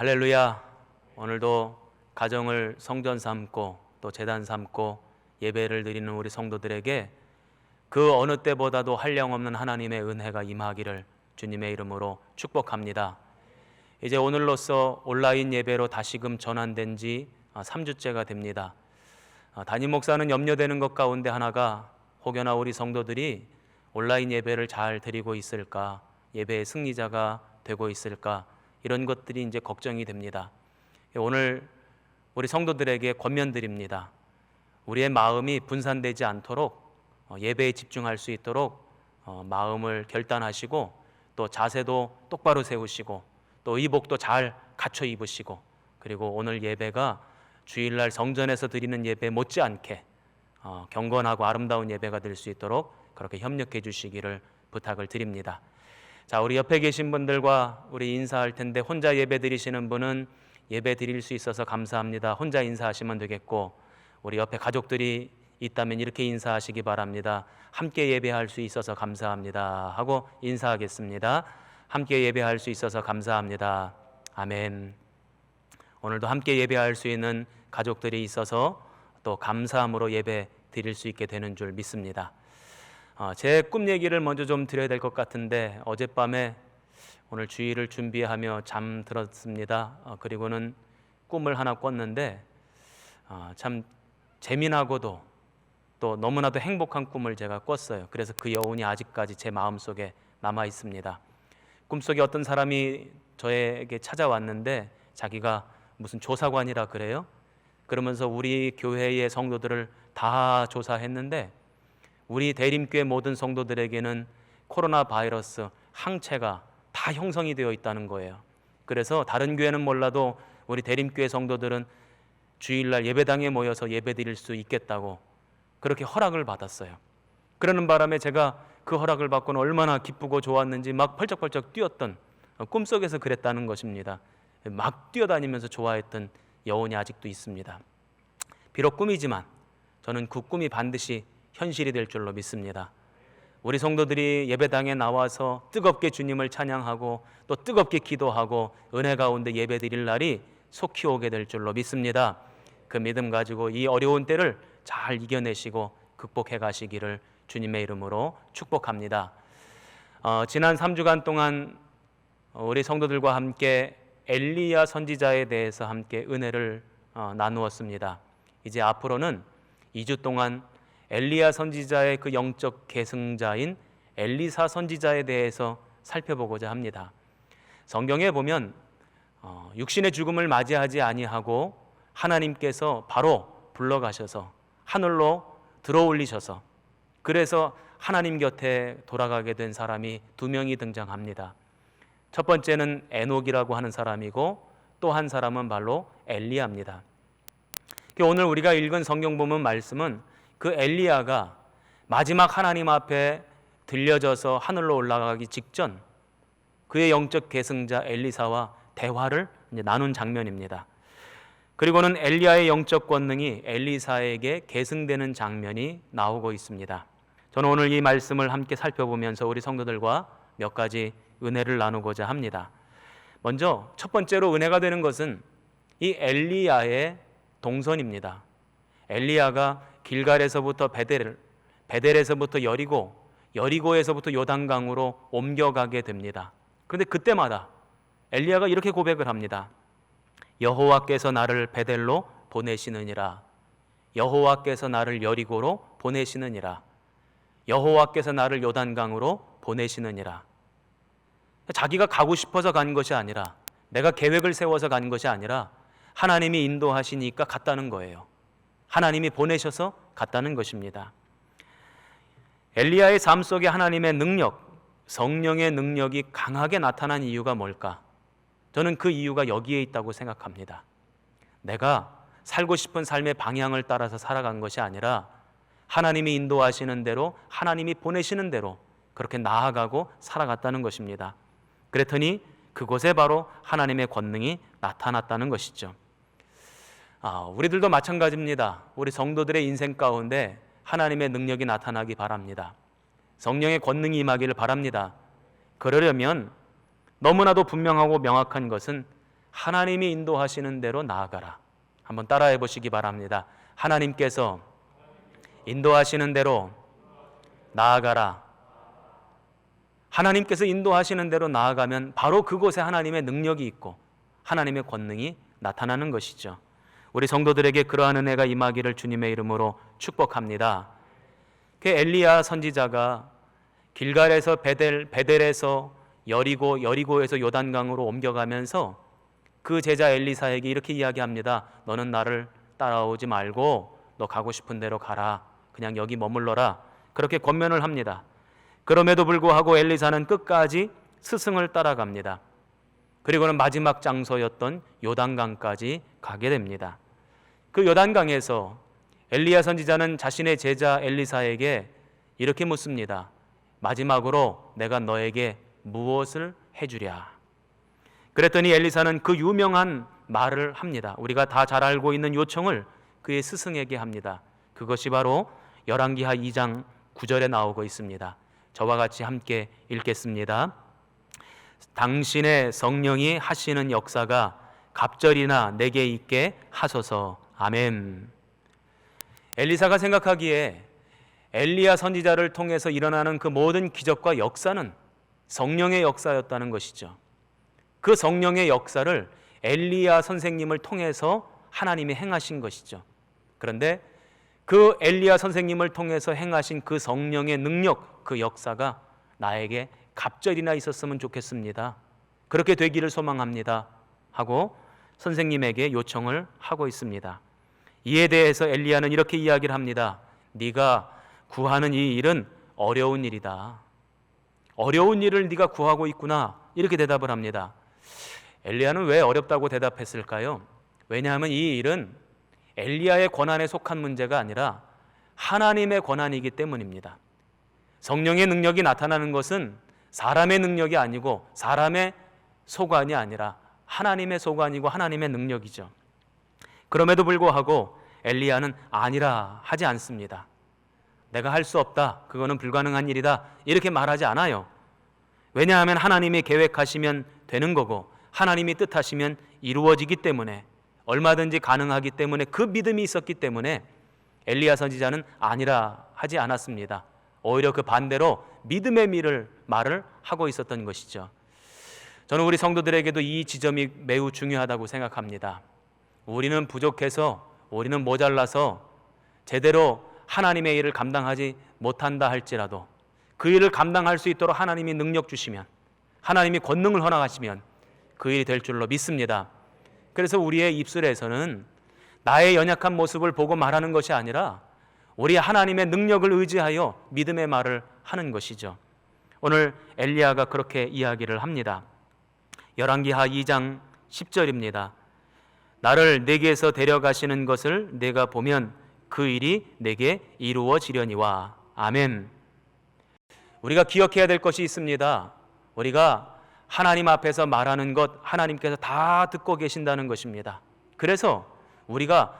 할렐루야. 오늘도 가정을 성전 삼고 또 제단 삼고 예배를 드리는 우리 성도들에게 그 어느 때보다도 한량없는 하나님의 은혜가 임하기를 주님의 이름으로 축복합니다. 이제 오늘로써 온라인 예배로 다시금 전환된 지 3주째가 됩니다. 담임 목사는 염려되는 것 가운데 하나가 혹여나 우리 성도들이 온라인 예배를 잘 드리고 있을까, 예배의 승리자가 되고 있을까, 이런 것들이 이제 걱정이 됩니다. 오늘 우리 성도들에게 권면드립니다. 우리의 마음이 분산되지 않도록 예배에 집중할 수 있도록 마음을 결단하시고 또 자세도 똑바로 세우시고 또 의복도 잘 갖춰 입으시고 그리고 오늘 예배가 주일날 성전에서 드리는 예배 못지않게 경건하고 아름다운 예배가 될 수 있도록 그렇게 협력해 주시기를 부탁을 드립니다. 자, 우리 옆에 계신 분들과 우리 인사할 텐데 혼자 예배 드리시는 분은 예배 드릴 수 있어서 감사합니다. 혼자 인사하시면 되겠고 우리 옆에 가족들이 있다면 이렇게 인사하시기 바랍니다. 함께 예배할 수 있어서 감사합니다 하고 인사하겠습니다. 함께 예배할 수 있어서 감사합니다. 아멘. 오늘도 함께 예배할 수 있는 가족들이 있어서 또 감사함으로 예배 드릴 수 있게 되는 줄 믿습니다. 제 꿈 얘기를 먼저 좀 드려야 될 것 같은데 어젯밤에 오늘 주일을 준비하며 잠들었습니다. 그리고는 꿈을 하나 꿨는데 참 재미나고도 또 너무나도 행복한 꿈을 제가 꿨어요. 그래서 그 여운이 아직까지 제 마음속에 남아 있습니다. 꿈속에 어떤 사람이 저에게 찾아왔는데 자기가 무슨 조사관이라 그래요? 그러면서 우리 교회의 성도들을 다 조사했는데 우리 대림교회 모든 성도들에게는 코로나 바이러스 항체가 다 형성이 되어 있다는 거예요. 그래서 다른 교회는 몰라도 우리 대림교회 성도들은 주일날 예배당에 모여서 예배 드릴 수 있겠다고 그렇게 허락을 받았어요. 그러는 바람에 제가 그 허락을 받고는 얼마나 기쁘고 좋았는지 막 펄쩍펄쩍 뛰었던, 꿈속에서 그랬다는 것입니다. 막 뛰어다니면서 좋아했던 여운이 아직도 있습니다. 비록 꿈이지만 저는 그 꿈이 반드시 현실이 될 줄로 믿습니다. 우리 성도들이 예배당에 나와서 뜨겁게 주님을 찬양하고 또 뜨겁게 기도하고 은혜 가운데 예배 드릴 날이 속히 오게 될 줄로 믿습니다. 그 믿음 가지고 이 어려운 때를 잘 이겨내시고 극복해 가시기를 주님의 이름으로 축복합니다. 지난 3주간 동안 우리 성도들과 함께 엘리야 선지자에 대해서 함께 은혜를 나누었습니다. 이제 앞으로는 2주 동안 엘리야 선지자의 그 영적 계승자인 엘리사 선지자에 대해서 살펴보고자 합니다. 성경에 보면 육신의 죽음을 맞이하지 아니하고 하나님께서 바로 불러가셔서 하늘로 들어올리셔서 그래서 하나님 곁에 돌아가게 된 사람이 2명이 등장합니다. 첫 번째는 에녹이라고 하는 사람이고 또 한 사람은 바로 엘리야입니다. 오늘 우리가 읽은 성경 본문 말씀은 그 엘리야가 마지막 하나님 앞에 들려져서 하늘로 올라가기 직전 그의 영적 계승자 엘리사와 대화를 나눈 장면입니다. 그리고는 엘리야의 영적 권능이 엘리사에게 계승되는 장면이 나오고 있습니다. 저는 오늘 이 말씀을 함께 살펴보면서 우리 성도들과 몇 가지 은혜를 나누고자 합니다. 먼저 첫 번째로 은혜가 되는 것은 이 엘리야의 동선입니다. 엘리야가 길갈에서부터 베델에서부터 여리고, 여리고에서부터 요단강으로 옮겨가게 됩니다. 그런데 그때마다 엘리야가 이렇게 고백을 합니다. 여호와께서 나를 베델로 보내시느니라. 여호와께서 나를 여리고로 보내시느니라. 여호와께서 나를 요단강으로 보내시느니라. 자기가 가고 싶어서 간 것이 아니라 내가 계획을 세워서 간 것이 아니라 하나님이 인도하시니까 갔다는 거예요. 하나님이 보내셔서 갔다는 것입니다. 엘리야의 삶 속에 하나님의 능력, 성령의 능력이 강하게 나타난 이유가 뭘까? 저는 그 이유가 여기에 있다고 생각합니다. 내가 살고 싶은 삶의 방향을 따라서 살아간 것이 아니라 하나님이 인도하시는 대로, 하나님이 보내시는 대로 그렇게 나아가고 살아갔다는 것입니다. 그랬더니 그곳에 바로 하나님의 권능이 나타났다는 것이죠. 우리들도 마찬가지입니다. 우리 성도들의 인생 가운데 하나님의 능력이 나타나기 바랍니다. 성령의 권능이 임하기를 바랍니다. 그러려면 너무나도 분명하고 명확한 것은 하나님이 인도하시는 대로 나아가라. 한번 따라해 보시기 바랍니다. 하나님께서 인도하시는 대로 나아가라. 하나님께서 인도하시는 대로 나아가면 바로 그곳에 하나님의 능력이 있고 하나님의 권능이 나타나는 것이죠. 우리 성도들에게 그러한 은혜가 임하기를 주님의 이름으로 축복합니다. 그 엘리야 선지자가 길갈에서 베델에서 여리고에서 요단강으로 옮겨가면서 그 제자 엘리사에게 이렇게 이야기합니다. 너는 나를 따라오지 말고 너 가고 싶은 대로 가라. 그냥 여기 머물러라. 그렇게 권면을 합니다. 그럼에도 불구하고 엘리사는 끝까지 스승을 따라갑니다. 그리고는 마지막 장소였던 요단강까지 가게 됩니다. 그 요단강에서 엘리야 선지자는 자신의 제자 엘리사에게 이렇게 묻습니다. 마지막으로 내가 너에게 무엇을 해주랴? 그랬더니 엘리사는 그 유명한 말을 합니다. 우리가 다 잘 알고 있는 요청을 그의 스승에게 합니다. 그것이 바로 열왕기하 2장 9절에 나오고 있습니다. 저와 같이 함께 읽겠습니다. 당신의 성령이 하시는 역사가 갑절이나 내게 있게 하소서. 아멘. 엘리사가 생각하기에 엘리야 선지자를 통해서 일어나는 그 모든 기적과 역사는 성령의 역사였다는 것이죠. 그 성령의 역사를 엘리야 선생님을 통해서 하나님이 행하신 것이죠. 그런데 그 엘리야 선생님을 통해서 행하신 그 성령의 능력, 그 역사가 나에게 갑절이나 있었으면 좋겠습니다. 그렇게 되기를 소망합니다. 하고 선생님에게 요청을 하고 있습니다. 이에 대해서 엘리야는 이렇게 이야기를 합니다. 네가 구하는 이 일은 어려운 일이다. 어려운 일을 네가 구하고 있구나. 이렇게 대답을 합니다. 엘리야는 왜 어렵다고 대답했을까요? 왜냐하면 이 일은 엘리야의 권한에 속한 문제가 아니라 하나님의 권한이기 때문입니다. 성령의 능력이 나타나는 것은 사람의 능력이 아니고 사람의 소관이 아니라 하나님의 소관이고 하나님의 능력이죠. 그럼에도 불구하고 엘리야는 아니라 하지 않습니다. 내가 할 수 없다. 그거는 불가능한 일이다. 이렇게 말하지 않아요. 왜냐하면 하나님이 계획하시면 되는 거고 하나님이 뜻하시면 이루어지기 때문에 얼마든지 가능하기 때문에 그 믿음이 있었기 때문에 엘리야 선지자는 아니라 하지 않았습니다. 오히려 그 반대로 믿음의 말을 하고 있었던 것이죠. 저는 우리 성도들에게도 이 지점이 매우 중요하다고 생각합니다. 우리는 부족해서 우리는 모자라서 제대로 하나님의 일을 감당하지 못한다 할지라도 그 일을 감당할 수 있도록 하나님이 능력 주시면 하나님이 권능을 허락하시면 그 일이 될 줄로 믿습니다. 그래서 우리의 입술에서는 나의 연약한 모습을 보고 말하는 것이 아니라 우리 하나님의 능력을 의지하여 믿음의 말을 하는 것이죠. 오늘 엘리야가 그렇게 이야기를 합니다. 열왕기하 2장 10절입니다. 나를 내게서 데려가시는 것을 내가 보면 그 일이 내게 이루어지려니와. 아멘. 우리가 기억해야 될 것이 있습니다. 우리가 하나님 앞에서 말하는 것 하나님께서 다 듣고 계신다는 것입니다. 그래서 우리가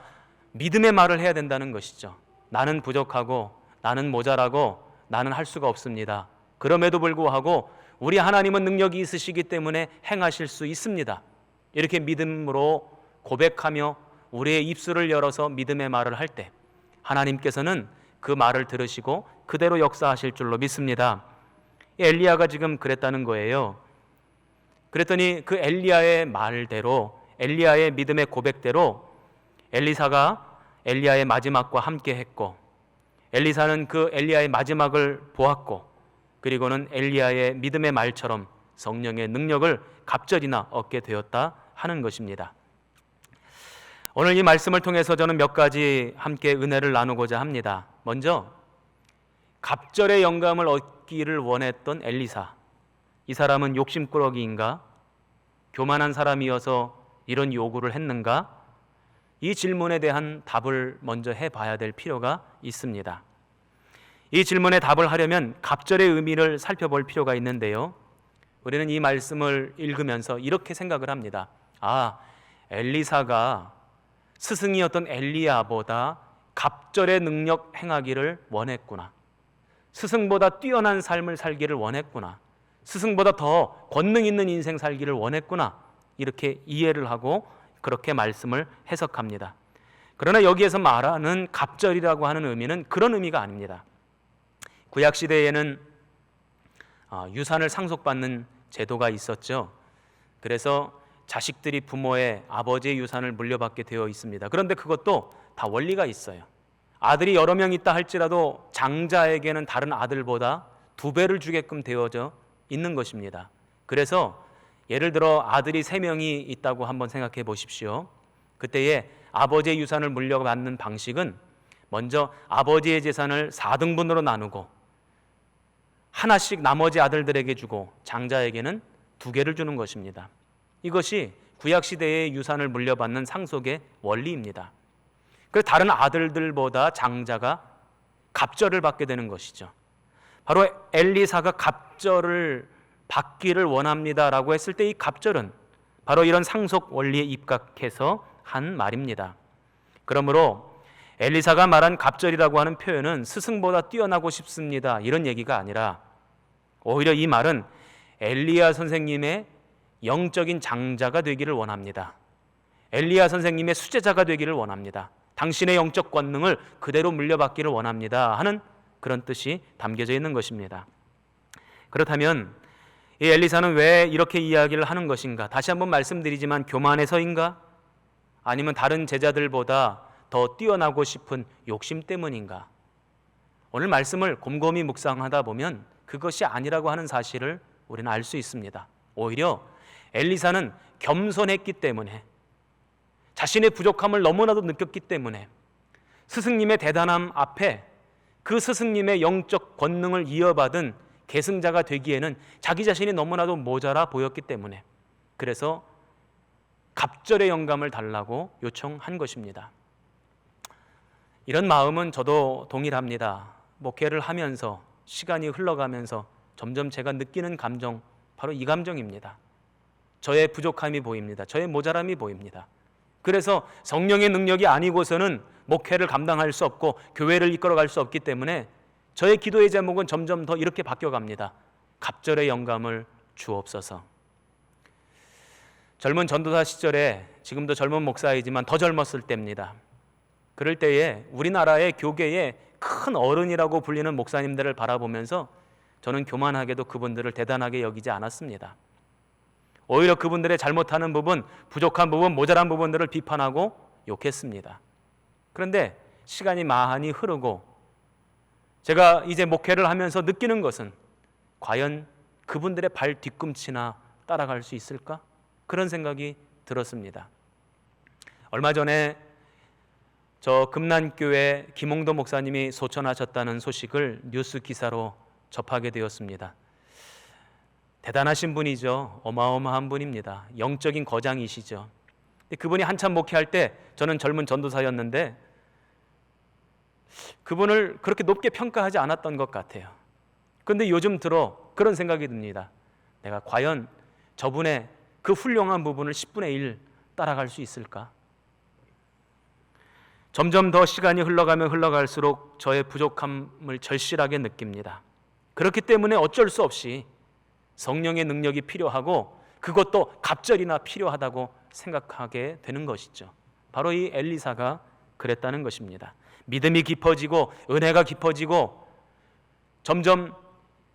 믿음의 말을 해야 된다는 것이죠. 나는 부족하고 나는 모자라고 나는 할 수가 없습니다. 그럼에도 불구하고 우리 하나님은 능력이 있으시기 때문에 행하실 수 있습니다. 이렇게 믿음으로 고백하며 우리의 입술을 열어서 믿음의 말을 할 때 하나님께서는 그 말을 들으시고 그대로 역사하실 줄로 믿습니다. 엘리야가 지금 그랬다는 거예요. 그랬더니 그 엘리야의 말대로 엘리야의 믿음의 고백대로 엘리사가 엘리야의 마지막과 함께 했고 엘리사는 그 엘리야의 마지막을 보았고 그리고는 엘리야의 믿음의 말처럼 성령의 능력을 갑절이나 얻게 되었다 하는 것입니다. 오늘 이 말씀을 통해서 저는 몇 가지 함께 은혜를 나누고자 합니다. 먼저 갑절의 영감을 얻기를 원했던 엘리사, 이 사람은 욕심꾸러기인가? 교만한 사람이어서 이런 요구를 했는가? 이 질문에 대한 답을 먼저 해봐야 될 필요가 있습니다. 이 질문에 답을 하려면 갑절의 의미를 살펴볼 필요가 있는데요. 우리는 이 말씀을 읽으면서 이렇게 생각을 합니다. 엘리사가 스승이었던 엘리야보다 갑절의 능력 행하기를 원했구나. 스승보다 뛰어난 삶을 살기를 원했구나. 스승보다 더 권능 있는 인생 살기를 원했구나. 이렇게 이해를 하고 그렇게 말씀을 해석합니다. 그러나 여기에서 말하는 갑절이라고 하는 의미는 그런 의미가 아닙니다. 구약 시대에는 유산을 상속받는 제도가 있었죠. 그래서 자식들이 부모의 아버지의 유산을 물려받게 되어 있습니다. 그런데 그것도 다 원리가 있어요. 아들이 여러 명 있다 할지라도 장자에게는 다른 아들보다 2배를 주게끔 되어져 있는 것입니다. 그래서 예를 들어 아들이 3명이 있다고 한번 생각해 보십시오. 그때에 아버지의 유산을 물려받는 방식은 먼저 아버지의 재산을 4등분으로 나누고 하나씩 나머지 아들들에게 주고 장자에게는 2개를 주는 것입니다. 이것이 구약시대의 유산을 물려받는 상속의 원리입니다. 그래서 다른 아들들보다 장자가 갑절을 받게 되는 것이죠. 바로 엘리사가 갑절을 받기를 원합니다라고 했을 때 이 갑절은 바로 이런 상속 원리에 입각해서 한 말입니다. 그러므로 엘리사가 말한 갑절이라고 하는 표현은 스승보다 뛰어나고 싶습니다 이런 얘기가 아니라 오히려 이 말은 엘리야 선생님의 영적인 장자가 되기를 원합니다. 엘리야 선생님의 수제자가 되기를 원합니다. 당신의 영적 권능을 그대로 물려받기를 원합니다 하는 그런 뜻이 담겨져 있는 것입니다. 그렇다면 이 엘리사는 왜 이렇게 이야기를 하는 것인가? 다시 한번 말씀드리지만 교만해서인가? 아니면 다른 제자들보다 더 뛰어나고 싶은 욕심 때문인가? 오늘 말씀을 곰곰이 묵상하다 보면 그것이 아니라고 하는 사실을 우리는 알 수 있습니다. 오히려 엘리사는 겸손했기 때문에, 자신의 부족함을 너무나도 느꼈기 때문에 스승님의 대단함 앞에 그 스승님의 영적 권능을 이어받은 계승자가 되기에는 자기 자신이 너무나도 모자라 보였기 때문에, 그래서 갑절의 영감을 달라고 요청한 것입니다. 이런 마음은 저도 동일합니다. 목회를 하면서 시간이 흘러가면서 점점 제가 느끼는 감정, 바로 이 감정입니다. 저의 부족함이 보입니다. 저의 모자람이 보입니다. 그래서 성령의 능력이 아니고서는 목회를 감당할 수 없고 교회를 이끌어갈 수 없기 때문에 저의 기도의 제목은 점점 더 이렇게 바뀌어갑니다. 갑절의 영감을 주옵소서. 젊은 전도사 시절에, 지금도 젊은 목사이지만 더 젊었을 때입니다. 그럴 때에 우리나라의 교계의 큰 어른이라고 불리는 목사님들을 바라보면서 저는 교만하게도 그분들을 대단하게 여기지 않았습니다. 오히려 그분들의 잘못하는 부분, 부족한 부분, 모자란 부분들을 비판하고 욕했습니다. 그런데 시간이 많이 흐르고 제가 이제 목회를 하면서 느끼는 것은 과연 그분들의 발 뒤꿈치나 따라갈 수 있을까? 그런 생각이 들었습니다. 얼마 전에 저 금난교회 김홍도 목사님이 소천하셨다는 소식을 뉴스 기사로 접하게 되었습니다. 대단하신 분이죠. 어마어마한 분입니다. 영적인 거장이시죠. 근데 그분이 한참 목회할 때 저는 젊은 전도사였는데 그분을 그렇게 높게 평가하지 않았던 것 같아요. 그런데 요즘 들어 그런 생각이 듭니다. 내가 과연 저분의 그 훌륭한 부분을 10분의 1 따라갈 수 있을까? 점점 더 시간이 흘러가면 흘러갈수록 저의 부족함을 절실하게 느낍니다. 그렇기 때문에 어쩔 수 없이 성령의 능력이 필요하고 그것도 갑절이나 필요하다고 생각하게 되는 것이죠. 바로 이 엘리사가 그랬다는 것입니다. 믿음이 깊어지고 은혜가 깊어지고 점점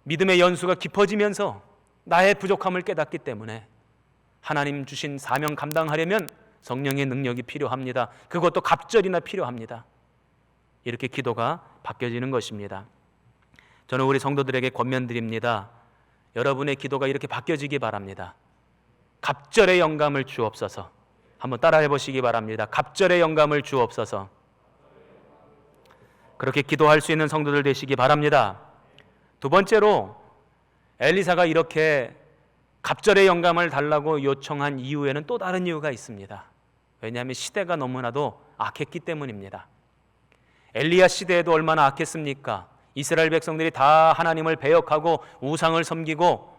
믿음의 연수가 깊어지면서 나의 부족함을 깨닫기 때문에 하나님 주신 사명 감당하려면 성령의 능력이 필요합니다. 그것도 갑절이나 필요합니다. 이렇게 기도가 바뀌어지는 것입니다. 저는 우리 성도들에게 권면드립니다. 여러분의 기도가 이렇게 바뀌어지기 바랍니다. 갑절의 영감을 주옵소서. 한번 따라해 보시기 바랍니다. 갑절의 영감을 주옵소서. 그렇게 기도할 수 있는 성도들 되시기 바랍니다. 두 번째로 엘리사가 이렇게 갑절의 영감을 달라고 요청한 이유에는 또 다른 이유가 있습니다. 왜냐하면 시대가 너무나도 악했기 때문입니다. 엘리야 시대에도 얼마나 악했습니까? 이스라엘 백성들이 다 하나님을 배역하고 우상을 섬기고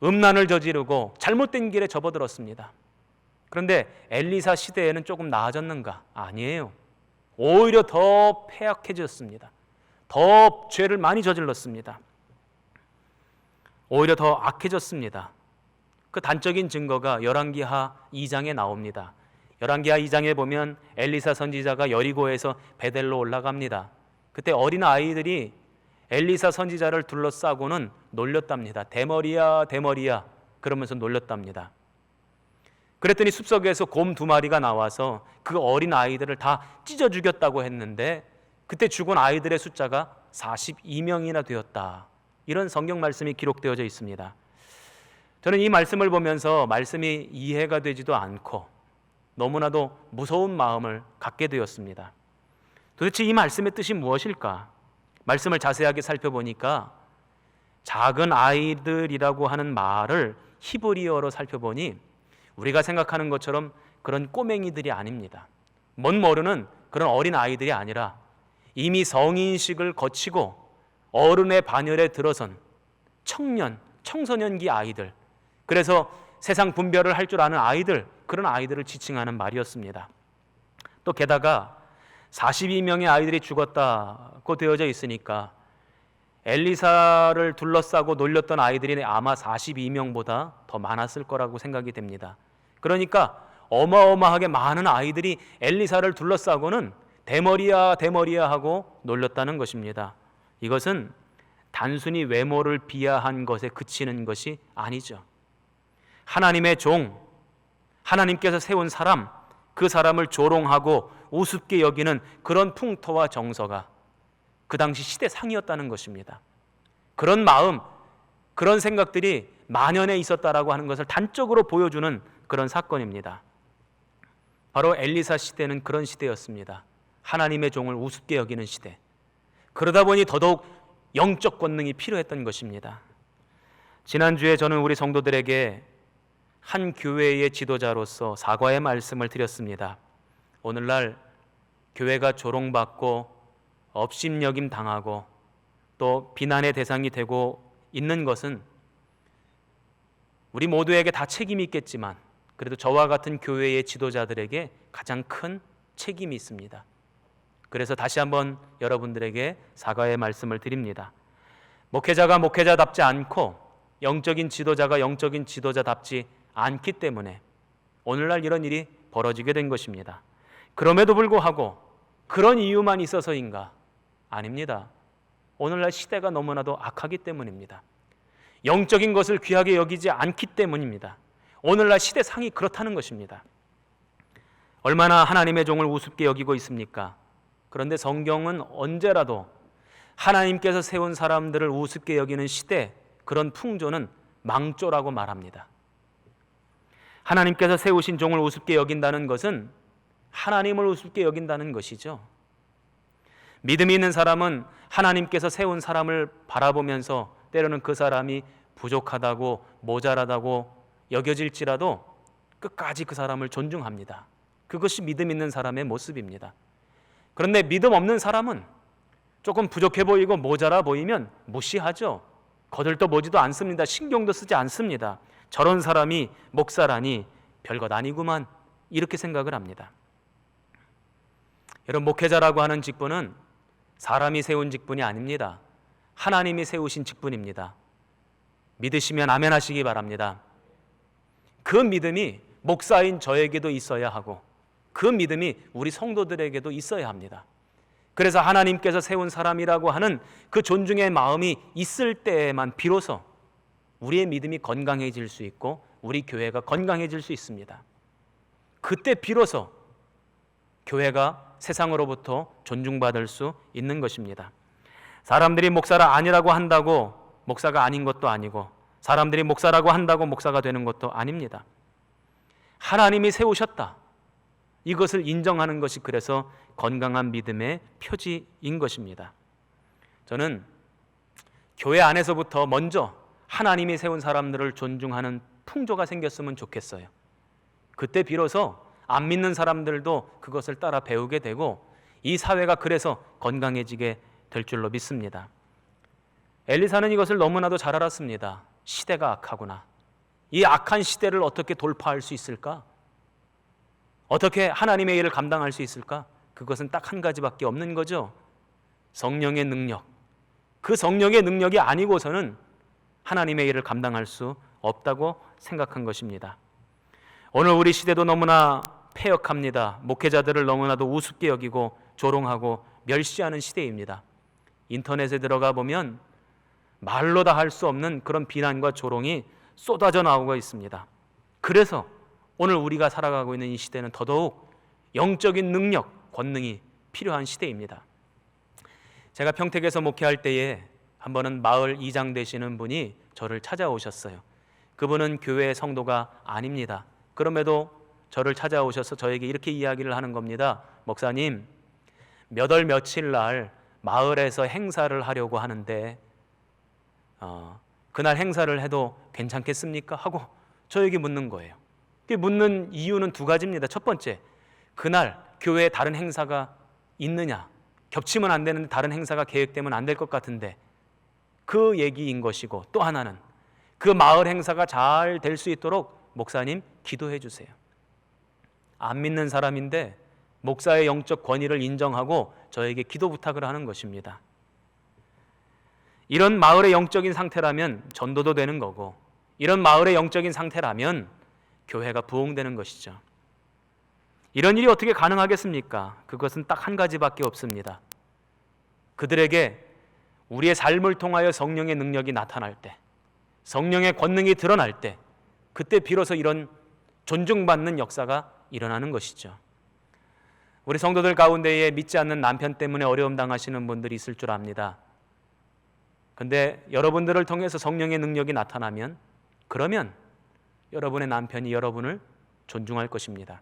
음란을 저지르고 잘못된 길에 접어들었습니다. 그런데 엘리사 시대에는 조금 나아졌는가? 아니에요. 오히려 더 폐악해졌습니다. 더 죄를 많이 저질렀습니다. 오히려 더 악해졌습니다. 그 단적인 증거가 열왕기하 2장에 나옵니다. 열왕기하 2장에 보면 엘리사 선지자가 여리고에서 베델로 올라갑니다. 그때 어린 아이들이 엘리사 선지자를 둘러싸고는 놀렸답니다. 대머리야 대머리야 그러면서 놀렸답니다. 그랬더니 숲속에서 곰 2마리가 나와서 그 어린 아이들을 다 찢어 죽였다고 했는데 그때 죽은 아이들의 숫자가 42명이나 되었다. 이런 성경 말씀이 기록되어져 있습니다. 저는 이 말씀을 보면서 말씀이 이해가 되지도 않고 너무나도 무서운 마음을 갖게 되었습니다. 도대체 이 말씀의 뜻이 무엇일까? 말씀을 자세하게 살펴보니까 작은 아이들이라고 하는 말을 히브리어로 살펴보니 우리가 생각하는 것처럼 그런 꼬맹이들이 아닙니다. 뭔 모르는 그런 어린 아이들이 아니라 이미 성인식을 거치고 어른의 반열에 들어선 청년, 청소년기 아이들, 그래서 세상 분별을 할 줄 아는 아이들, 그런 아이들을 지칭하는 말이었습니다. 또 게다가 42명의 아이들이 죽었다고 되어져 있으니까 엘리사를 둘러싸고 놀렸던 아이들이 아마 42명보다 더 많았을 거라고 생각이 됩니다. 그러니까 어마어마하게 많은 아이들이 엘리사를 둘러싸고는 대머리야 대머리야 하고 놀렸다는 것입니다. 이것은 단순히 외모를 비하한 것에 그치는 것이 아니죠. 하나님의 종, 하나님께서 세운 사람, 그 사람을 조롱하고 우습게 여기는 그런 풍토와 정서가 그 당시 시대상이었다는 것입니다. 그런 마음, 그런 생각들이 만연해 있었다라고 하는 것을 단적으로 보여주는 그런 사건입니다. 바로 엘리사 시대는 그런 시대였습니다. 하나님의 종을 우습게 여기는 시대. 그러다 보니 더더욱 영적 권능이 필요했던 것입니다. 지난주에 저는 우리 성도들에게 한 교회의 지도자로서 사과의 말씀을 드렸습니다. 오늘날 교회가 조롱받고 업신여김 당하고 또 비난의 대상이 되고 있는 것은 우리 모두에게 다 책임이 있겠지만 그래도 저와 같은 교회의 지도자들에게 가장 큰 책임이 있습니다. 그래서 다시 한번 여러분들에게 사과의 말씀을 드립니다. 목회자가 목회자답지 않고 영적인 지도자가 영적인 지도자답지 않기 때문에 오늘날 이런 일이 벌어지게 된 것입니다. 그럼에도 불구하고 그런 이유만 있어서인가? 아닙니다. 오늘날 시대가 너무나도 악하기 때문입니다. 영적인 것을 귀하게 여기지 않기 때문입니다. 오늘날 시대상이 그렇다는 것입니다. 얼마나 하나님의 종을 우습게 여기고 있습니까? 그런데 성경은 언제라도 하나님께서 세운 사람들을 우습게 여기는 시대, 그런 풍조는 망조라고 말합니다. 하나님께서 세우신 종을 우습게 여긴다는 것은 하나님을 우습게 여긴다는 것이죠. 믿음이 있는 사람은 하나님께서 세운 사람을 바라보면서 때로는 그 사람이 부족하다고 모자라다고 여겨질지라도 끝까지 그 사람을 존중합니다. 그것이 믿음 있는 사람의 모습입니다. 그런데 믿음 없는 사람은 조금 부족해 보이고 모자라 보이면 무시하죠. 거들떠보지도 않습니다. 신경도 쓰지 않습니다. 저런 사람이 목사라니 별것 아니구만, 이렇게 생각을 합니다. 여러분, 목회자라고 하는 직분은 사람이 세운 직분이 아닙니다. 하나님이 세우신 직분입니다. 믿으시면 아멘 하시기 바랍니다. 그 믿음이 목사인 저에게도 있어야 하고 그 믿음이 우리 성도들에게도 있어야 합니다. 그래서 하나님께서 세운 사람이라고 하는 그 존중의 마음이 있을 때에만 비로소 우리의 믿음이 건강해질 수 있고 우리 교회가 건강해질 수 있습니다. 그때 비로소 교회가 세상으로부터 존중받을 수 있는 것입니다. 사람들이 목사라 아니라고 한다고 목사가 아닌 것도 아니고 사람들이 목사라고 한다고 목사가 되는 것도 아닙니다. 하나님이 세우셨다, 이것을 인정하는 것이 그래서 건강한 믿음의 표지인 것입니다. 저는 교회 안에서부터 먼저 하나님이 세운 사람들을 존중하는 풍조가 생겼으면 좋겠어요. 그때 비로소 안 믿는 사람들도 그것을 따라 배우게 되고 이 사회가 그래서 건강해지게 될 줄로 믿습니다. 엘리사는 이것을 너무나도 잘 알았습니다. 시대가 악하구나. 이 악한 시대를 어떻게 돌파할 수 있을까? 어떻게 하나님의 일을 감당할 수 있을까? 그것은 딱 한 가지밖에 없는 거죠. 성령의 능력. 그 성령의 능력이 아니고서는 하나님의 일을 감당할 수 없다고 생각한 것입니다. 오늘 우리 시대도 너무나 패역합니다. 목회자들을 너무나도 우습게 여기고 조롱하고 멸시하는 시대입니다. 인터넷에 들어가 보면 말로 다 할 수 없는 그런 비난과 조롱이 쏟아져 나오고 있습니다. 그래서 오늘 우리가 살아가고 있는 이 시대는 더더욱 영적인 능력, 권능이 필요한 시대입니다. 제가 평택에서 목회할 때에 한 번은 마을 이장 되시는 분이 저를 찾아오셨어요. 그분은 교회 성도가 아닙니다. 그럼에도 저를 찾아오셔서 저에게 이렇게 이야기를 하는 겁니다. 목사님, 몇 월 며칠 날 마을에서 행사를 하려고 하는데 그날 행사를 해도 괜찮겠습니까? 하고 저에게 묻는 거예요. 묻는 이유는 두 가지입니다. 첫 번째, 그날 교회에 다른 행사가 있느냐, 겹치면 안 되는데 다른 행사가 계획되면 안 될 것 같은데 그 얘기인 것이고, 또 하나는 그 마을 행사가 잘 될 수 있도록 목사님 기도해 주세요. 안 믿는 사람인데 목사의 영적 권위를 인정하고 저에게 기도 부탁을 하는 것입니다. 이런 마을의 영적인 상태라면 전도도 되는 거고, 이런 마을의 영적인 상태라면 교회가 부흥되는 것이죠. 이런 일이 어떻게 가능하겠습니까? 그것은 딱 한 가지밖에 없습니다. 그들에게 우리의 삶을 통하여 성령의 능력이 나타날 때, 성령의 권능이 드러날 때, 그때 비로소 이런 존중받는 역사가 일어나는 것이죠. 우리 성도들 가운데에 믿지 않는 남편 때문에 어려움 당하시는 분들이 있을 줄 압니다. 근데 여러분들을 통해서 성령의 능력이 나타나면, 그러면 여러분의 남편이 여러분을 존중할 것입니다.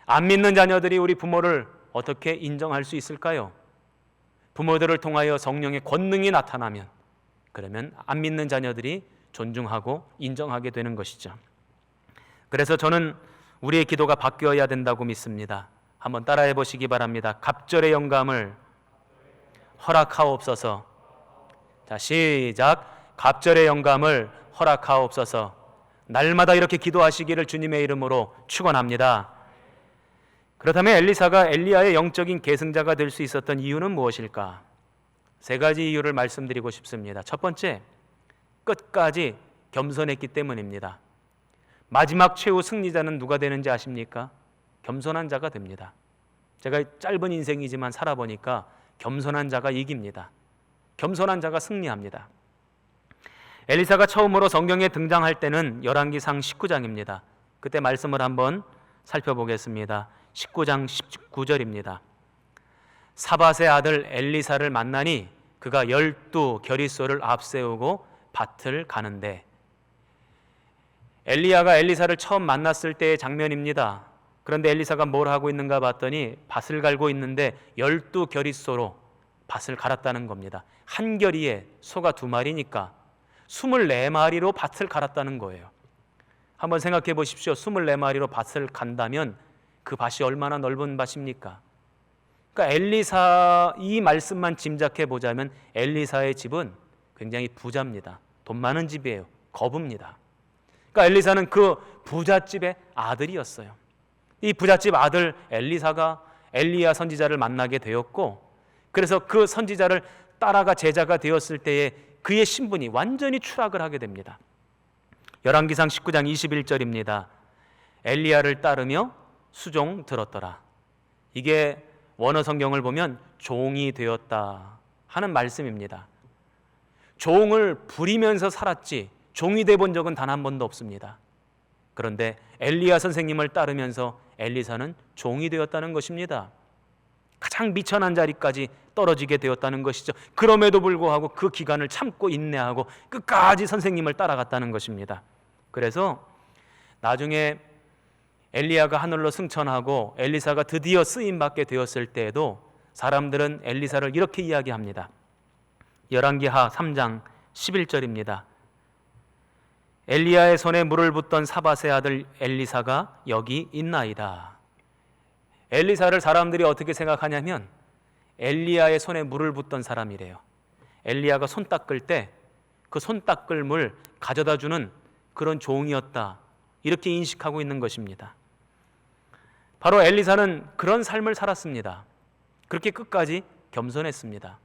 안 믿는 자녀들이 우리 부모를 어떻게 인정할 수 있을까요? 부모들을 통하여 성령의 권능이 나타나면, 그러면 안 믿는 자녀들이 존중하고 인정하게 되는 것이죠. 그래서 저는 우리의 기도가 바뀌어야 된다고 믿습니다. 한번 따라해 보시기 바랍니다. 갑절의 영감을 허락하옵소서. 자, 시작. 갑절의 영감을 허락하옵소서. 날마다 이렇게 기도하시기를 주님의 이름으로 축원합니다. 그렇다면 엘리사가 엘리야의 영적인 계승자가 될 수 있었던 이유는 무엇일까? 세 가지 이유를 말씀드리고 싶습니다. 첫 번째, 끝까지 겸손했기 때문입니다. 마지막 최후 승리자는 누가 되는지 아십니까? 겸손한 자가 됩니다. 제가 짧은 인생이지만 살아보니까 겸손한 자가 이깁니다. 겸손한 자가 승리합니다. 엘리사가 처음으로 성경에 등장할 때는 열왕기상 19장입니다. 그때 말씀을 한번 살펴보겠습니다. 19장 19절입니다. 사밧의 아들 엘리사를 만나니 그가 12겨릿소를 앞세우고 밭을 가는데, 엘리야가 엘리사를 처음 만났을 때의 장면입니다. 그런데 엘리사가 뭘 하고 있는가 봤더니 밭을 갈고 있는데 12겨릿소로 밭을 갈았다는 겁니다. 한 겨리에 소가 2마리니까 24마리로 밭을 갈았다는 거예요. 한번 생각해 보십시오. 24마리로 밭을 간다면 그 밭이 얼마나 넓은 밭입니까? 그러니까 엘리사, 이 말씀만 짐작해 보자면 엘리사의 집은 굉장히 부자입니다. 돈 많은 집이에요. 거부입니다. 그러니까 엘리사는 그 부잣집의 아들이었어요. 이 부잣집 아들 엘리사가 엘리야 선지자를 만나게 되었고, 그래서 그 선지자를 따라가 제자가 되었을 때에 그의 신분이 완전히 추락을 하게 됩니다. 열왕기상 19장 21절입니다. 엘리야를 따르며 수종 들었더라. 이게 원어 성경을 보면 종이 되었다 하는 말씀입니다. 종을 부리면서 살았지 종이 돼 본 적은 단 한 번도 없습니다. 그런데 엘리야 선생님을 따르면서 엘리사는 종이 되었다는 것입니다. 가장 미천한 자리까지 떨어지게 되었다는 것이죠. 그럼에도 불구하고 그 기간을 참고 인내하고 끝까지 선생님을 따라갔다는 것입니다. 그래서 나중에 엘리야가 하늘로 승천하고 엘리사가 드디어 쓰임받게 되었을 때에도 사람들은 엘리사를 이렇게 이야기합니다. 열왕기하 3장 11절입니다. 엘리야의 손에 물을 붓던 사밧의 아들 엘리사가 여기 있나이다. 엘리사를 사람들이 어떻게 생각하냐면 엘리야의 손에 물을 붓던 사람이래요. 엘리야가 손 닦을 때 그 손 닦을 물 가져다 주는 그런 종이었다, 이렇게 인식하고 있는 것입니다. 바로 엘리사는 그런 삶을 살았습니다. 그렇게 끝까지 겸손했습니다.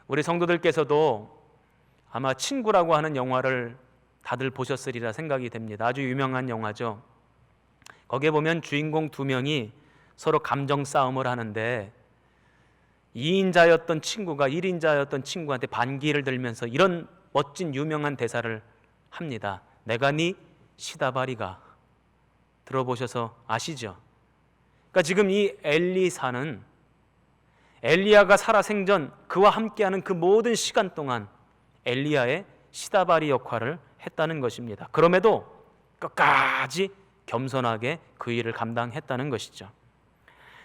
우리 성도들께서도 아마 친구라고 하는 영화를 다들 보셨으리라 생각이 됩니다. 아주 유명한 영화죠. 거기에 보면 주인공 두 명이 서로 감정 싸움을 하는데 2인자였던 친구가 1인자였던 친구한테 반기를 들면서 이런 멋진 유명한 대사를 합니다. 내가 네 시다바리가. 들어보셔서 아시죠? 그러니까 지금 이 엘리사는 엘리야가 살아생전 그와 함께하는 그 모든 시간 동안 엘리야의 시다바리 역할을 했다는 것입니다. 그럼에도 끝까지 겸손하게 그 일을 감당했다는 것이죠.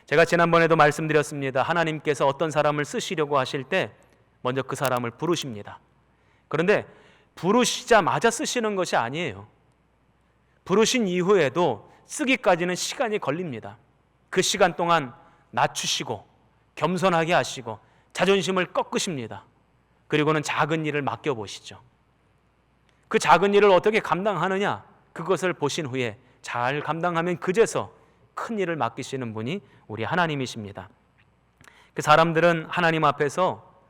제가 지난번에도 말씀드렸습니다. 하나님께서 어떤 사람을 쓰시려고 하실 때 먼저 그 사람을 부르십니다. 그런데 부르시자마자 쓰시는 것이 아니에요. 부르신 이후에도 쓰기까지는 시간이 걸립니다. 그 시간 동안 낮추시고 겸손하게 하시고 자존심을 꺾으십니다. 그리고는 작은 일을 맡겨보시죠. 그 작은 일을 어떻게 감당하느냐, 그것을 보신 후에 잘 감당하면 그제서 큰 일을 맡기시는 분이 우리 하나님이십니다. 그 사람들은 하나님 앞에서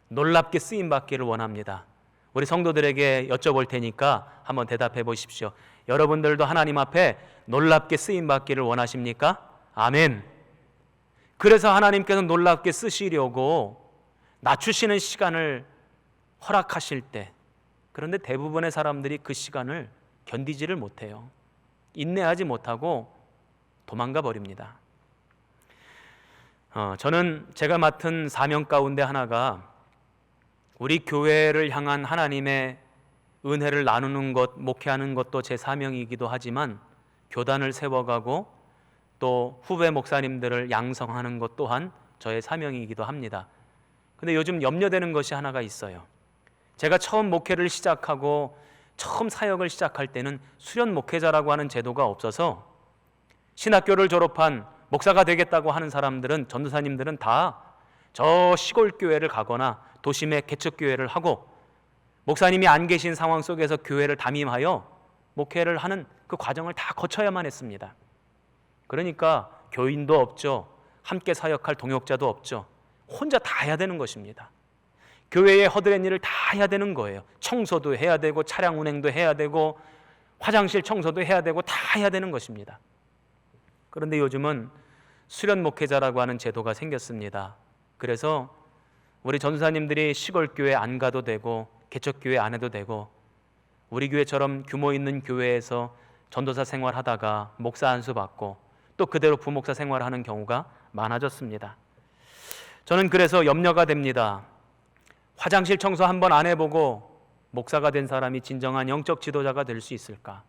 놀랍게 쓰임받기를 원합니다. 우리 성도들에게 여쭤볼 테니까 한번 대답해 보십시오. 여러분들도 하나님 앞에 놀랍게 쓰임받기를 원하십니까? 아멘. 그래서 하나님께서 놀랍게 쓰시려고 낮추시는 시간을 허락하실 때, 그런데 대부분의 사람들이 그 시간을 견디지를 못해요. 인내하지 못하고 도망가 버립니다. 저는 제가 맡은 사명 가운데 하나가 우리 교회를 향한 하나님의 은혜를 나누는 것, 목회하는 것도 제 사명이기도 하지만 교단을 세워가고 또 후배 목사님들을 양성하는 것 또한 저의 사명이기도 합니다. 근데 요즘 염려되는 것이 하나가 있어요. 제가 처음 목회를 시작하고 처음 사역을 시작할 때는 수련 목회자라고 하는 제도가 없어서 신학교를 졸업한 목사가 되겠다고 하는 사람들은, 전도사님들은 다 저 시골 교회를 가거나 도심의 개척교회를 하고 목사님이 안 계신 상황 속에서 교회를 담임하여 목회를 하는 그 과정을 다 거쳐야만 했습니다. 그러니까 교인도 없죠. 함께 사역할 동역자도 없죠. 혼자 다 해야 되는 것입니다. 교회에 허드렛 일을 다 해야 되는 거예요. 청소도 해야 되고 차량 운행도 해야 되고 화장실 청소도 해야 되고 다 해야 되는 것입니다. 그런데 요즘은 수련 목회자라고 하는 제도가 생겼습니다. 그래서 우리 전도사님들이 시골 교회 안 가도 되고 개척교회 안 해도 되고 우리 교회처럼 규모 있는 교회에서 전도사 생활하다가 목사 안수 받고 또 그대로 부목사 생활하는 경우가 많아졌습니다. 저는 그래서 염려가 됩니다. 화장실 청소 한번 안 해보고 목사가 된 사람이 진정한 영적 지도자가 될 수 있을까?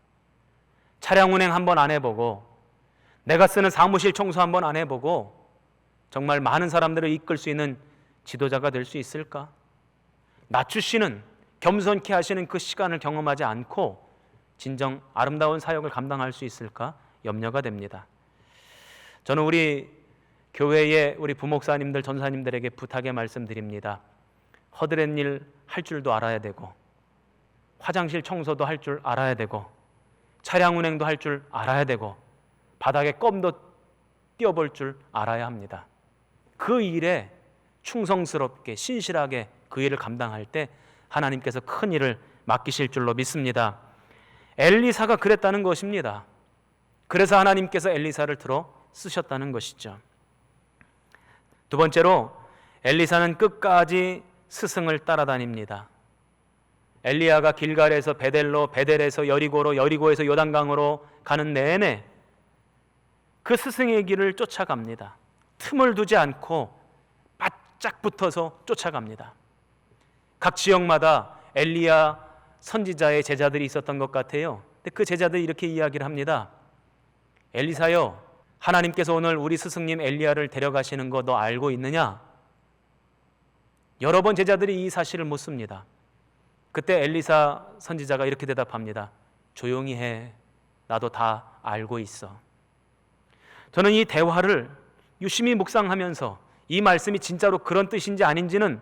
차량 운행 한번 안 해보고 내가 쓰는 사무실 청소 한번 안 해보고 정말 많은 사람들을 이끌 수 있는 지도자가 될 수 있을까? 낮추시는, 겸손케 하시는 그 시간을 경험하지 않고 진정 아름다운 사역을 감당할 수 있을까? 염려가 됩니다. 저는 우리 교회의 우리 부목사님들, 전사님들에게 부탁의 말씀드립니다. 허드렛 일 할 줄도 알아야 되고 화장실 청소도 할 줄 알아야 되고 차량 운행도 할 줄 알아야 되고 바닥에 껌도 띄워볼 줄 알아야 합니다. 그 일에 충성스럽게 신실하게 그 일을 감당할 때 하나님께서 큰 일을 맡기실 줄로 믿습니다. 엘리사가 그랬다는 것입니다. 그래서 하나님께서 엘리사를 들어 쓰셨다는 것이죠. 두 번째로 엘리사는 끝까지 스승을 따라다닙니다. 엘리야가 길갈에서 베델로, 베델에서 여리고로, 여리고에서 요단강으로 가는 내내 그 스승의 길을 쫓아갑니다. 틈을 두지 않고 바짝 붙어서 쫓아갑니다. 각 지역마다 엘리야 선지자의 제자들이 있었던 것 같아요. 근데 그 제자들이 이렇게 이야기를 합니다. 엘리사요, 하나님께서 오늘 우리 스승님 엘리야를 데려가시는 거 너 알고 있느냐? 여러 번 제자들이 이 사실을 묻습니다. 그때 엘리사 선지자가 이렇게 대답합니다. 조용히 해. 나도 다 알고 있어. 저는 이 대화를 유심히 묵상하면서 이 말씀이 진짜로 그런 뜻인지 아닌지는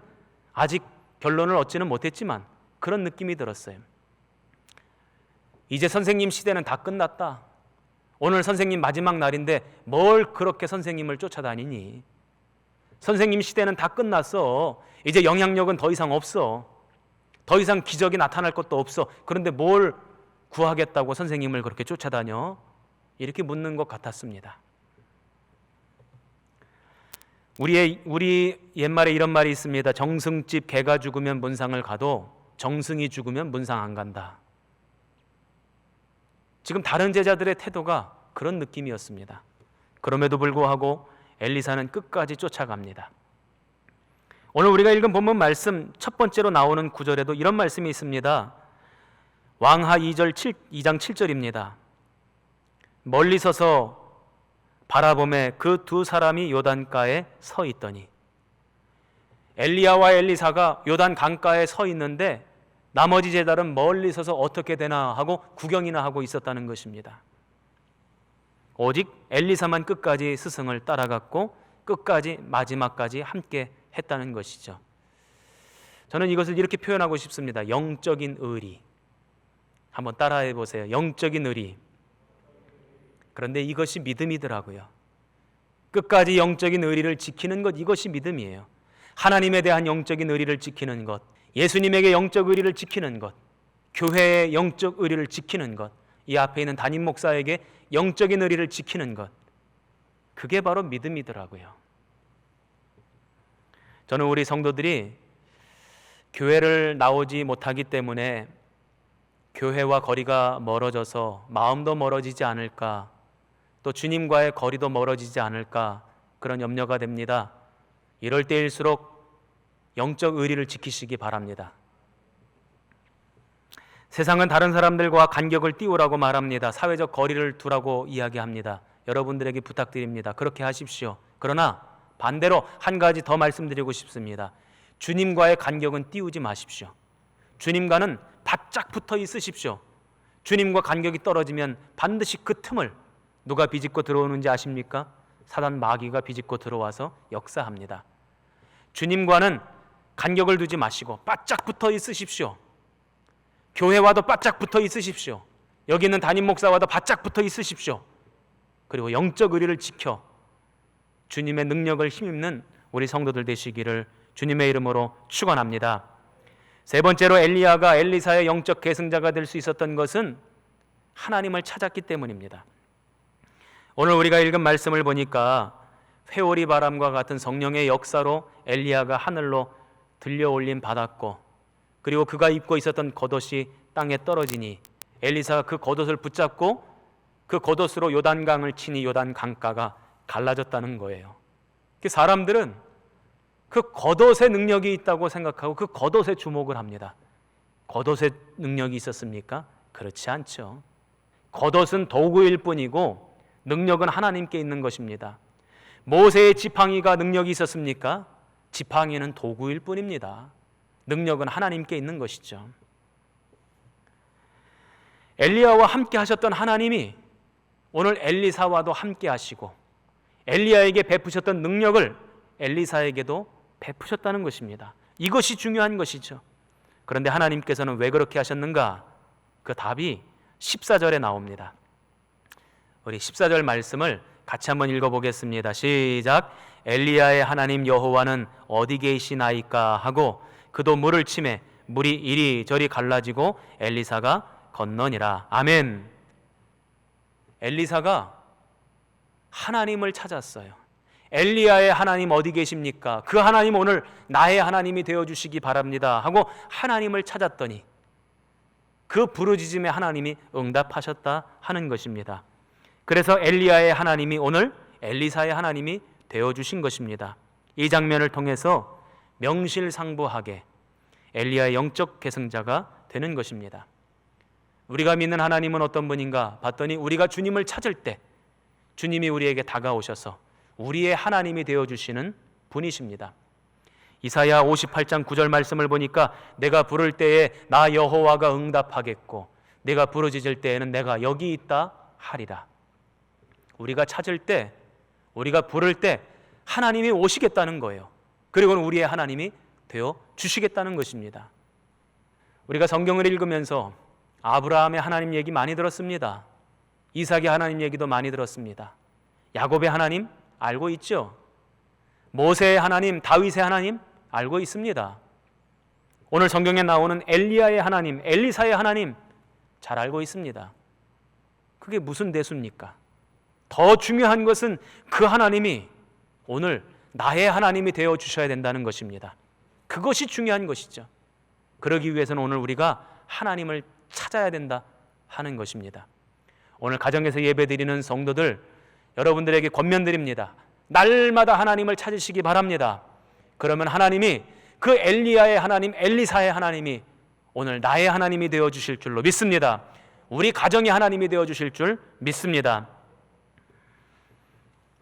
아직 결론을 얻지는 못했지만 그런 느낌이 들었어요. 이제 선생님 시대는 다 끝났다. 오늘 선생님 마지막 날인데 뭘 그렇게 선생님을 쫓아다니니? 선생님 시대는 다 끝났어. 이제 영향력은 더 이상 없어. 더 더 이상 기적이 나타날 것도 없어. 그런데 뭘 구하겠다고 선생님을 그렇게 쫓아다녀? 이렇게 묻는 것 같았습니다. 우리 옛말에 이런 말이 있습니다. 정승집 개가 죽으면 문상을 가도 정승이 죽으면 문상 안 간다. 지금 다른 제자들의 태도가 그런 느낌이었습니다. 그럼에도 불구하고 엘리사는 끝까지 쫓아갑니다. 오늘 우리가 읽은 본문 말씀 첫 번째로 나오는 구절에도 이런 말씀이 있습니다. 왕하 2장 7절입니다. 멀리 서서 바라보매 그 두 사람이 요단가에 서 있더니, 엘리야와 엘리사가 요단 강가에 서 있는데 나머지 제자들은 멀리 서서 어떻게 되나 하고 구경이나 하고 있었다는 것입니다. 오직 엘리사만 끝까지 스승을 따라갔고 끝까지 마지막까지 함께 했다는 것이죠. 저는 이것을 이렇게 표현하고 싶습니다. 영적인 의리. 한번 따라해 보세요. 영적인 의리. 그런데 이것이 믿음이더라고요. 끝까지 영적인 의리를 지키는 것, 이것이 믿음이에요. 하나님에 대한 영적인 의리를 지키는 것, 예수님에게 영적 의리를 지키는 것, 교회의 영적 의리를 지키는 것, 이 앞에 있는 담임 목사에게 영적인 의리를 지키는 것, 그게 바로 믿음이더라고요. 저는 우리 성도들이 교회를 나오지 못하기 때문에 교회와 거리가 멀어져서 마음도 멀어지지 않을까, 또 주님과의 거리도 멀어지지 않을까, 그런 염려가 됩니다. 이럴 때일수록 영적 의리를 지키시기 바랍니다. 세상은 다른 사람들과 간격을 띄우라고 말합니다. 사회적 거리를 두라고 이야기합니다. 여러분들에게 부탁드립니다. 그렇게 하십시오. 그러나 반대로 한 가지 더 말씀드리고 싶습니다. 주님과의 간격은 띄우지 마십시오. 주님과는 바짝 붙어 있으십시오. 주님과 간격이 떨어지면 반드시 그 틈을 누가 비집고 들어오는지 아십니까? 사단 마귀가 비집고 들어와서 역사합니다. 주님과는 간격을 두지 마시고 바짝 붙어 있으십시오. 교회와도 바짝 붙어 있으십시오. 여기 있는 담임 목사와도 바짝 붙어 있으십시오. 그리고 영적 의리를 지켜 주님의 능력을 힘입는 우리 성도들 되시기를 주님의 이름으로 축원합니다. 세 번째로 엘리야가 엘리사의 영적 계승자가 될 수 있었던 것은 하나님을 찾았기 때문입니다. 오늘 우리가 읽은 말씀을 보니까 회오리 바람과 같은 성령의 역사로 엘리야가 하늘로 들려올림 받았고, 그리고 그가 입고 있었던 겉옷이 땅에 떨어지니 엘리사가 그 겉옷을 붙잡고 그 겉옷으로 요단강을 치니 요단 강가가 갈라졌다는 거예요. 사람들은 그 겉옷에 능력이 있다고 생각하고 그 겉옷에 주목을 합니다. 겉옷에 능력이 있었습니까? 그렇지 않죠. 겉옷은 도구일 뿐이고 능력은 하나님께 있는 것입니다. 모세의 지팡이가 능력이 있었습니까? 지팡이는 도구일 뿐입니다. 능력은 하나님께 있는 것이죠. 엘리야와 함께 하셨던 하나님이 오늘 엘리사와도 함께 하시고 엘리야에게 베푸셨던 능력을 엘리사에게도 베푸셨다는 것입니다. 이것이 중요한 것이죠. 그런데 하나님께서는 왜 그렇게 하셨는가? 그 답이 14절에 나옵니다. 우리 14절 말씀을 같이 한번 읽어보겠습니다. 시작. 엘리야의 하나님 여호와는 어디 계시나이까 하고 그도 물을 치매 물이 이리저리 갈라지고 엘리사가 건너니라. 아멘. 엘리사가 하나님을 찾았어요. 엘리야의 하나님 어디 계십니까? 그 하나님 오늘 나의 하나님이 되어주시기 바랍니다 하고 하나님을 찾았더니 그 부르짖음에 하나님이 응답하셨다 하는 것입니다. 그래서 엘리야의 하나님이 오늘 엘리사의 하나님이 되어주신 것입니다. 이 장면을 통해서 명실상부하게 엘리야의 영적 계승자가 되는 것입니다. 우리가 믿는 하나님은 어떤 분인가 봤더니 우리가 주님을 찾을 때 주님이 우리에게 다가오셔서 우리의 하나님이 되어주시는 분이십니다. 이사야 58장 9절 말씀을 보니까 내가 부를 때에 나 여호와가 응답하겠고 내가 부르짖을 때에는 내가 여기 있다 하리라. 우리가 찾을 때, 우리가 부를 때 하나님이 오시겠다는 거예요. 그리고는 우리의 하나님이 되어 주시겠다는 것입니다. 우리가 성경을 읽으면서 아브라함의 하나님 얘기 많이 들었습니다. 이삭의 하나님 얘기도 많이 들었습니다. 야곱의 하나님 알고 있죠? 모세의 하나님, 다윗의 하나님 알고 있습니다. 오늘 성경에 나오는 엘리야의 하나님, 엘리사의 하나님 잘 알고 있습니다. 그게 무슨 대수입니까? 더 중요한 것은 그 하나님이 오늘 나의 하나님이 되어 주셔야 된다는 것입니다. 그것이 중요한 것이죠. 그러기 위해서는 오늘 우리가 하나님을 찾아야 된다 하는 것입니다. 오늘 가정에서 예배드리는 성도들, 여러분들에게 권면드립니다. 날마다 하나님을 찾으시기 바랍니다. 그러면 하나님이 그 엘리야의 하나님, 엘리사의 하나님이 오늘 나의 하나님이 되어 주실 줄로 믿습니다. 우리 가정의 하나님이 되어 주실 줄 믿습니다.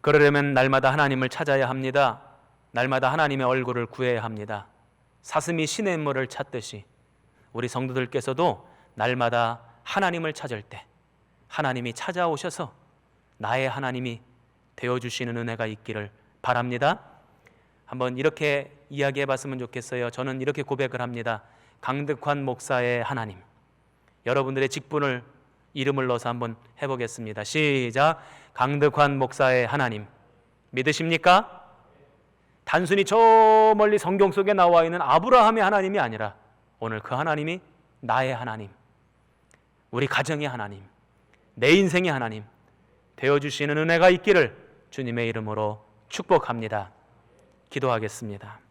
그러려면 날마다 하나님을 찾아야 합니다. 날마다 하나님의 얼굴을 구해야 합니다. 사슴이 시냇물을 찾듯이 우리 성도들께서도 날마다 하나님을 찾을 때 하나님이 찾아오셔서 나의 하나님이 되어주시는 은혜가 있기를 바랍니다. 한번 이렇게 이야기해 봤으면 좋겠어요. 저는 이렇게 고백을 합니다. 강득환 목사의 하나님. 여러분들의 직분을 이름을 넣어서 한번 해보겠습니다. 시작. 강득환 목사의 하나님. 믿으십니까? 단순히 저 멀리 성경 속에 나와 있는 아브라함의 하나님이 아니라 오늘 그 하나님이 나의 하나님, 우리 가정의 하나님, 내 인생의 하나님 되어주시는 은혜가 있기를 주님의 이름으로 축복합니다. 기도하겠습니다.